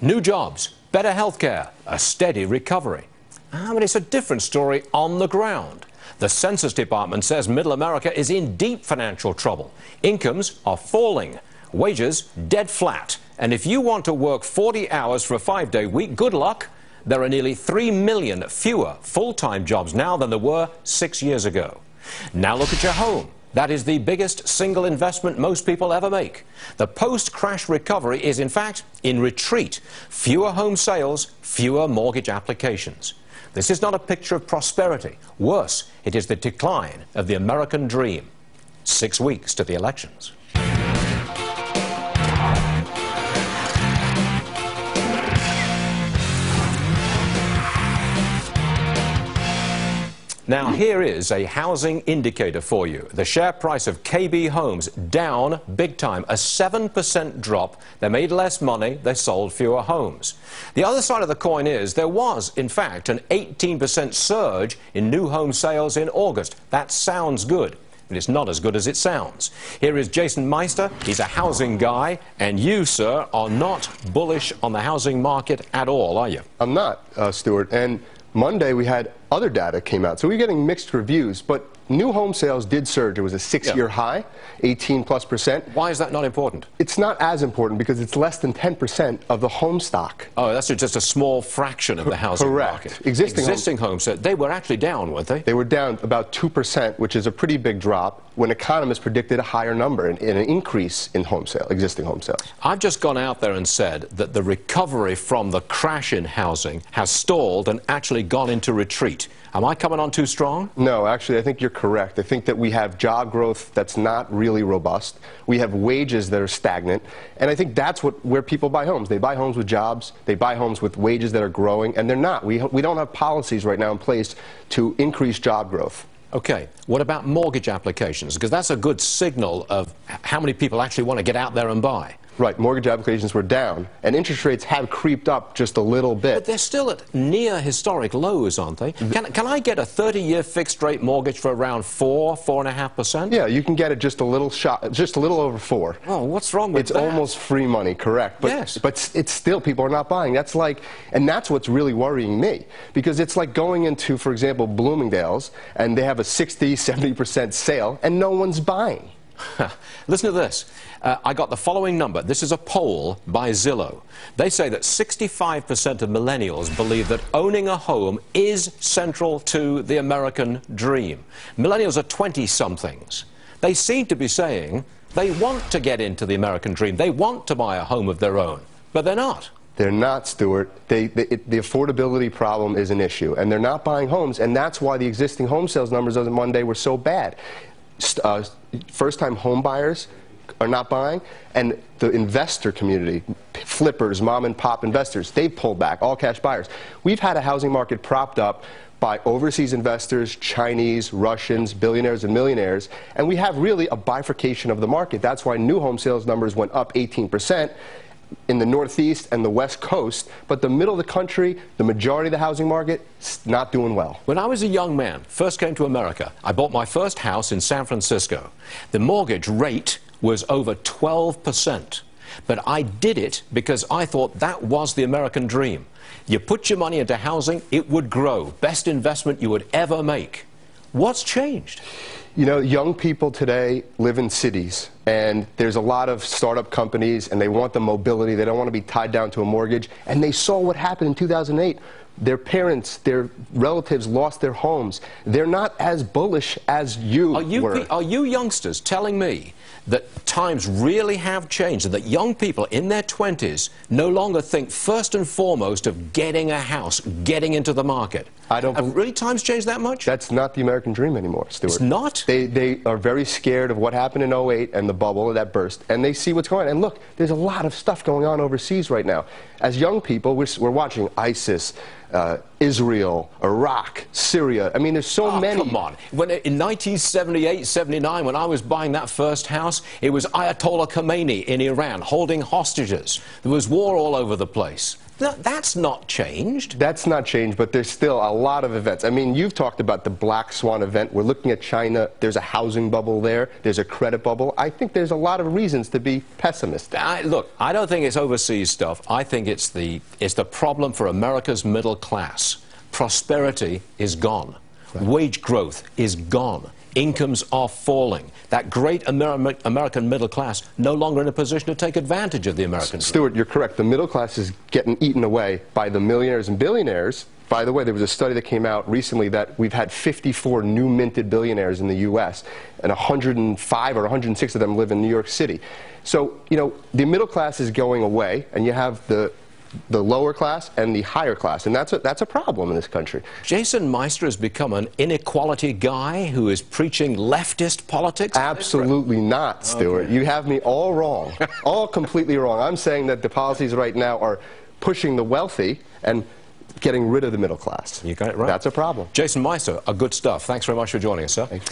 New jobs, better healthcare, a steady recovery. But it's a different story on the ground. The Census Department says Middle America is in deep financial trouble. Incomes are falling, wages dead flat. And if you want to work 40 hours for a 5-day week, good luck. There are nearly 3 million fewer full-time jobs now than there were 6 years ago. Now look at your home. That is the biggest single investment most people ever make. The post-crash recovery is, in fact, in retreat. Fewer home sales, fewer mortgage applications. This is not a picture of prosperity. Worse, it is the decline of the American dream. 6 weeks to the elections. Now, here is a housing indicator for you. The share price of KB Homes down big time, a 7% drop. They made less money, they sold fewer homes. The other side of the coin is there was, in fact, an 18% surge in new home sales in August. That sounds good, but it's not as good as it sounds. Here is Jason Meister. He's a housing guy, and you, sir, are not bullish on the housing market at all, are you? I'm not, Stuart. And Monday we had other data came out, so we're getting mixed reviews, but new home sales did surge. It was a 6-year high, 18+%. Why is that not important? It's not as important because it's less than 10% of the home stock. Oh, that's just a small fraction of the housing market. Correct. Existing homes, they were actually down, weren't they? They were down about 2%, which is a pretty big drop, when economists predicted a higher number and an increase in existing home sales. I've just gone out there and said that the recovery from the crash in housing has stalled and actually gone into retreat. Am I coming on too strong? No, actually, I think you're correct. I think that we have job growth that's not really robust. We have wages that are stagnant. And I think that's where people buy homes. They buy homes with jobs. They buy homes with wages that are growing. And they're not. We don't have policies right now in place to increase job growth. Okay. What about mortgage applications? Because that's a good signal of how many people actually want to get out there and buy. Right, mortgage applications were down, and interest rates have creeped up just a little bit. But they're still at near historic lows, aren't they? Can I get a 30-year fixed-rate mortgage for around 4.5%? Yeah, you can get it just a little over 4. Oh, what's wrong with that? It's almost free money, correct? But, yes. But it's still, people are not buying. And that's what's really worrying me, because it's like going into, for example, Bloomingdale's, and they have a 60, 70% sale, and no one's buying. Listen to this. I got the following number. This is a poll by Zillow. They say that 65% of millennials believe that owning a home is central to the American dream. Millennials are 20-somethings. They seem to be saying they want to get into the American dream. They want to buy a home of their own, but they're not. They're not, Stuart. The affordability problem is an issue, and they're not buying homes, and that's why the existing home sales numbers on Monday were so bad. First-time home buyers are not buying, and the investor community, flippers, mom-and-pop investors, they pulled back, all-cash buyers. We've had a housing market propped up by overseas investors, Chinese, Russians, billionaires and millionaires, and we have really a bifurcation of the market. That's why new home sales numbers went up 18% in the Northeast and the West Coast, but the middle of the country, the majority of the housing market, not doing well. When I was a young man, first came to America, I bought my first house in San Francisco. The mortgage rate was over 12%. But I did it because I thought that was the American dream. You put your money into housing, it would grow. Best investment you would ever make. What's changed? You know, young people today live in cities, and there's a lot of startup companies, and they want the mobility. They don't want to be tied down to a mortgage. And they saw what happened in 2008. Their parents, their relatives lost their homes. They're not as bullish as you were. Are you youngsters telling me that times really have changed and that young people in their 20s no longer think first and foremost of getting a house, getting into the market? Have really times changed that much? That's not the American dream anymore, Stuart. It's not? They are very scared of what happened in 08 and the bubble that burst, and they see what's going on. And look, there's a lot of stuff going on overseas right now. As young people, we're watching ISIS, Israel, Iraq, Syria. I mean, there's so many. Come on. In 1978, 79, when I was buying that first house, it was Ayatollah Khomeini in Iran holding hostages. There was war all over the place. No, that's not changed. That's not changed, but there's still a lot of events. I mean, you've talked about the black swan event. We're looking at China. There's a housing bubble there. There's a credit bubble. I think there's a lot of reasons to be pessimistic. Look, I don't think it's overseas stuff. I think it's the problem for America's middle class. Prosperity is gone. Right. Wage growth is gone. Incomes are falling. That great American middle class no longer in a position to take advantage of the American dream. Stuart, you're correct. The middle class is getting eaten away by the millionaires and billionaires. By the way, there was a study that came out recently that we've had 54 new minted billionaires in the U.S., and 105 or 106 of them live in New York City. So, you know, the middle class is going away, and you have the lower class and the higher class, and that's a problem in this country. Jason Meister has become an inequality guy who is preaching leftist politics? Absolutely not, Stuart. Okay. You have me all wrong, all completely wrong. I'm saying that the policies right now are pushing the wealthy and getting rid of the middle class. You got it right. That's a problem. Jason Meister, good stuff. Thanks very much for joining us, sir. Thanks.